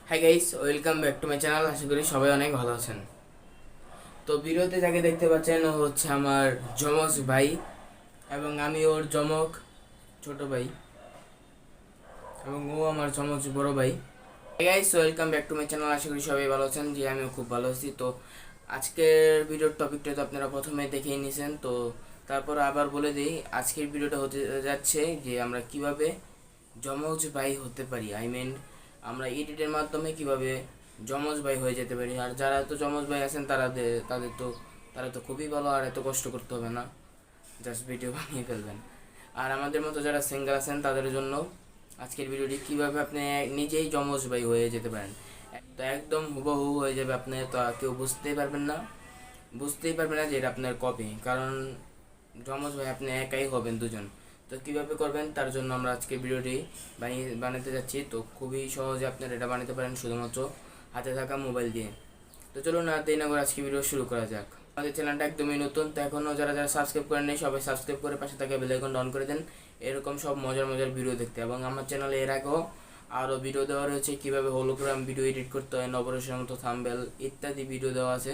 High guys, welcome back to my channel. আশা করি সবাই অনেক ভালো আছেন। তো ভিডিওতে যাকে দেখতে পাচ্ছেন ও হচ্ছে আমার যমজ ভাই এবং আমি ওর যমক ছোট ভাই এবং ও আমার যমজ বড় ভাই। Hi guys, welcome back to my channel. আশা করি সবাই ভালো আছেন। যে আমিও খুব ভালো আছি। তো আজকের ভিডিওর টপিকটা তো আপনারা প্রথমে দেখেই নিয়েছেন, তো তারপর আবার বলে দিই আজকের ভিডিওটা হতে যাচ্ছে যে আমরা কিভাবে যমজ ভাই হতে পারি। আমরা এডিটের মাধ্যমে কিভাবে যমজ ভাই হয়ে যেতে পারি। আর যারা তো যমজ ভাই আছেন তারা তো খুবই ভালো, আর এত কষ্ট করতে হবে না, জাস্ট ভিডিও বানিয়ে ফেলবেন। আর আমাদের মতো যারা সিঙ্গেল আছেন তাদের জন্য আজকের ভিডিওটি কিভাবে আপনি নিজেই যমজ ভাই হয়ে যেতে পারেন। তো একদম হুবহু হয়ে যাবে, আপনি তো কেউ বুঝতেই পারবেন না যে এটা আপনার কপি, কারণ যমজ ভাই আপনি একাই হবেন দুজন। তো কিভাবে করবেন তার জন্য আমরা আজকে ভিডিওটি বানাতে যাচ্ছি। তো খুবই সহজে আপনারা এটা বানাতে পারেন শুধুমাত্র হাতে থাকা মোবাইল দিয়ে। তো চলুন আর দেরি না করে আজকে ভিডিও শুরু করা যাক। আমাদের চ্যানেলটা একদমই নতুন, তো এখনও যারা যারা সাবস্ক্রাইব করেন নাই সবাই সাবস্ক্রাইব করে পাশে থাকা বেল আইকনটা অন করে দেন এরকম সব মজার মজার ভিডিও দেখতে। এবং আমার চ্যানেলে এর আগেও আরও ভিডিও দেওয়া রয়েছে, কীভাবে হলোগ্রাম ভিডিও এডিট করতে হয়, নবরসের মতো থাম্বনেল ইত্যাদি ভিডিও দেওয়া আছে।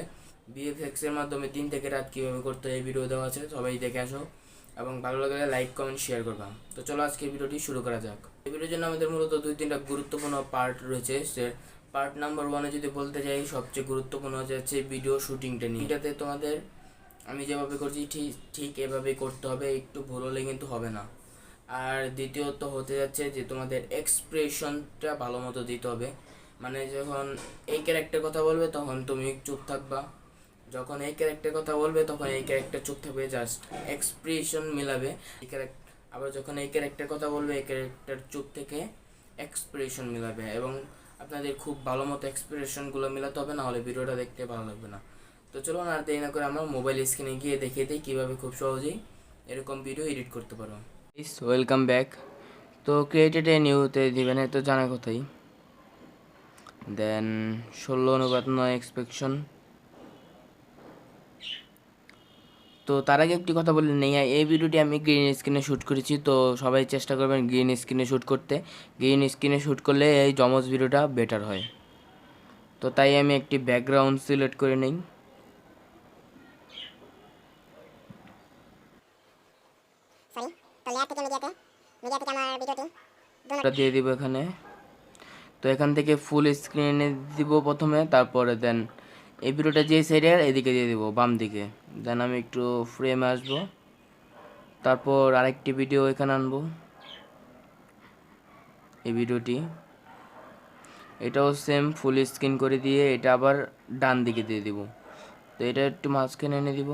বিএফএক্স এর মাধ্যমে দিন থেকে রাত কীভাবে করতে হয় এই ভিডিও দেওয়া আছে, সবাই দেখে আসো এবং ভালো লাগলে লাইক কমেন্ট শেয়ার করবা। তো চলো আজকে ভিডিওটি শুরু করা যাক। এই ভিডিওর জন্য আমাদের মূলত 2-3টা গুরুত্বপূর্ণ পার্ট রয়েছে। সে পার্ট নাম্বার 1-এ যদি বলতে যাই, সবচেয়ে গুরুত্বপূর্ণ হচ্ছে ভিডিও শুটিংটা নিয়ে। এটাতে তোমাদের আমি যেভাবে করছি ঠিক ঠিক এভাবেই করতে হবে, একটু ভুল হলে কিন্তু হবে না। আর দ্বিতীয়ত হতে যাচ্ছে যে তোমাদের এক্সপ্রেশনটা ভালো মতো দিতে হবে। মানে যখন এই ক্যারেক্টার কথা বলবে তখন তুমি চুপ থাকবা, যখন এই ক্যারেক্টার কথা বলবে তখন এই ক্যারেক্টার চুপ থাকবে, জাস্ট এক্সপ্রেশন মিলাবে। আবার যখন এই ক্যারেক্টার কথা বলবে এই ক্যারেক্টার চুপ থেকে এক্সপ্রেশন মিলাবে। এবং আপনাদের খুব ভালো মতো এক্সপ্রেশনগুলো মিলাতে হবে, না হলে ভিডিওটা দেখতে ভালো লাগবে না। তো চলুন আর দেরি না করে আমরা মোবাইল স্ক্রিনে গিয়ে দেখিয়ে দিই কীভাবে খুব সহজেই এরকম ভিডিও এডিট করতে পারো। ইস ওয়েলকাম ব্যাক। তো ক্রিয়েটেড এ নিউতে দিবেন, তো জানা কথাই। দেন 16:9 এক্সপেকশন। তো তার আগে একটি কথা বলে নেই, এই ভিডিওটি আমি গ্রিন স্ক্রিনে শ্যুট করেছি। তো সবাই চেষ্টা করবেন গ্রিন স্ক্রিনে শ্যুট করতে। গ্রিন স্ক্রিনে শ্যুট করলে এই যমজ ভিডিওটা বেটার হয়। তো তাই আমি একটি ব্যাকগ্রাউন্ড সিলেক্ট করে নিই। দিয়ে দিব এখানে। তো এখান থেকে ফুল স্ক্রিনে দিব প্রথমে, তারপরে দেন এই ভিডিওটা যে সাইডে এদিকে দিয়ে দিব বাম দিকে। দেন আমি একটু ফ্রেমে আসবো, তারপর আরেকটি ভিডিও এখানে আনবো, এই ভিডিওটি এটাও সেম ফুল স্ক্রিন করে দিয়ে এটা আবার ডান দিকে দিয়ে দিব। তো এটা একটু মাঝখানে এনে দিব।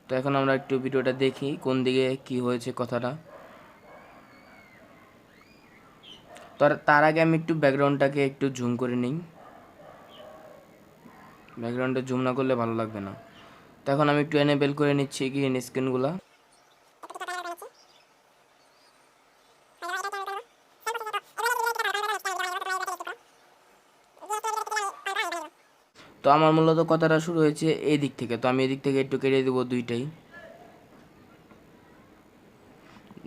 তো এখন আমরা একটু ভিডিওটা দেখি কোন দিকে কি হয়েছে কথাটা। তো তার আগে আমি একটু ব্যাকগ্রাউন্ডটাকে একটু জুম করে নিই, ব্যাকগ্রাউন্ডটা জুম না করলে ভালো লাগবে না। তো এখন আমি একটু এনেবেল করে নিচ্ছি গ্রিন স্ক্রিনগুলো। তো আমার মূলত কথাটা শুরু হয়েছে এই দিক থেকে, তো আমি এদিক থেকে একটু কেটে দেবো দুইটাই।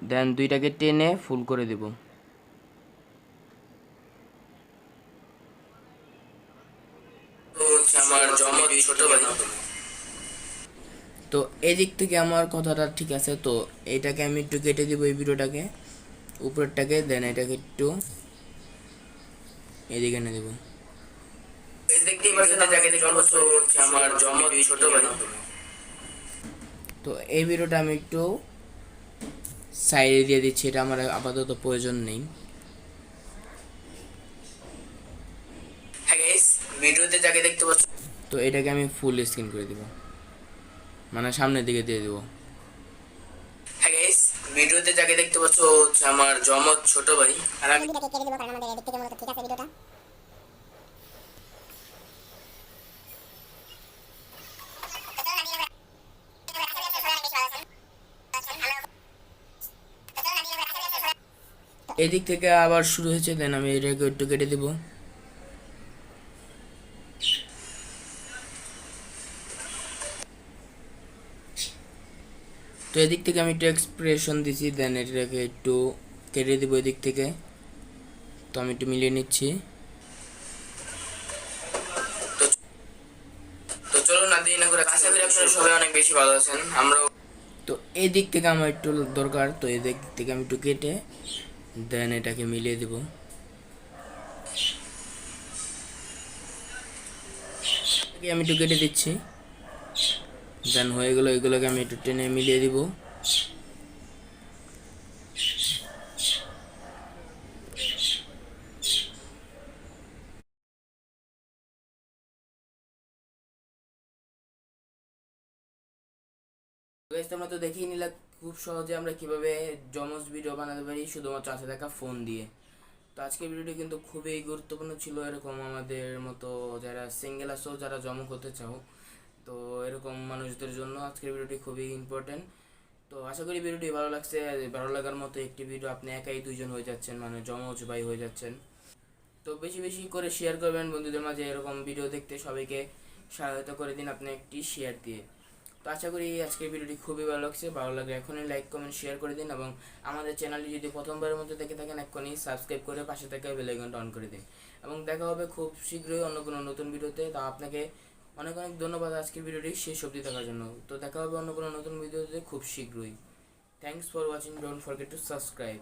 দেন দুইটাকে টেনে ফুল করে দেব। তো এই দিক থেকে আমার কথাটা ঠিক আছে। তো এইটাকে আমি একটু কেটে দিব, এই ভিডিওটাকে উপরেরটাকে। দেন এটাকে একটু এদিকে এনে দেবো। তো এই ভিডিওটা আমি একটু সাইডে দিয়ে দিচ্ছি, এটা আমার আপাতত প্রয়োজন নেই। ভিডিওতে যাকে দেখতে পাচ্ছ, তো এটাকে আমি ফুল স্ক্রিন করে দিব, মানে সামনের দিকে দিয়ে দিব। হ্যাঁ গাইস, ভিডিওতে যাকে দেখতে পাচ্ছ হচ্ছে আমার জমজ ছোট ভাই। আর আমি ভিডিওটাকে কেটে দেব, কারণ আমাদের এদিক থেকে মূলত ঠিক আছে ভিডিওটা। এদিক থেকে আবার শুরু হয়েছে, দেন আমি এটাকে একটু কেটে দেব। তো এদিক থেকে আমি একটু এক্সপ্রেশন দিছি, দেন এটাকে একটু কেটে দেবো এদিক থেকে। তো আমি একটু মিলিয়ে নিচ্ছি। আশা করি আপনারা সবাই অনেক বেশি ভালো আছেন। আমরাও তো এই দিক থেকে আমার একটু দরকার, তো এই দিক থেকে আমি একটু কেটে দেন এটাকে মিলিয়ে দিব। আমি একটু কেটে দিচ্ছি, দেন হয়ে গেলো। এগুলোকে আমি একটু টেনে মিলিয়ে দিব। গাইস তোমরা তো দেখেই নিলা খুব সহজে আমরা কিভাবে জমজ ভিডিও বানাতে পারি শুধুমাত্র হাতে দেখা ফোন দিয়ে। তো আজকের ভিডিওটি কিন্তু খুবই গুরুত্বপূর্ণ ছিল, এরকম আমাদের মতো যারা সিঙ্গেল আছো, যারা জমক হতে চাও, তো এরকম মানুষদের জন্য আজকের ভিডিওটি খুবই ইম্পর্টেন্ট। তো আশা করি ভিডিওটি ভালো লাগছে। ভালো লাগার মতো একটি ভিডিও, আপনি একাই দুইজন হয়ে যাচ্ছেন, মানে জমজ ভাই হয়ে যাচ্ছেন। তো বেশি বেশি করে শেয়ার করবেন বন্ধুদের মাঝে, এরকম ভিডিও দেখতে সবাইকে সহায়তা করে দিন আপনি একটি শেয়ার দিয়ে। তো আশা করি আজকের ভিডিওটি খুবই ভালো লাগছে। ভালো লাগলে এখনই লাইক কমেন্ট শেয়ার করে দিন, এবং আমাদের চ্যানেলটি যদি প্রথমবারের মধ্যে দেখে থাকেন এখনই সাবস্ক্রাইব করে পাশে থেকে বেল আইকনটা অন করে দিন। এবং দেখা হবে খুব শীঘ্রই অন্য কোনো নতুন ভিডিওতে। তা আপনাকে অনেক অনেক ধন্যবাদ আজকের ভিডিওটি শেষ অবধি দেখার জন্য। তো দেখা হবে অন্য কোনো নতুন ভিডিওতে খুব শীঘ্রই। Thanks for watching, don't forget to subscribe.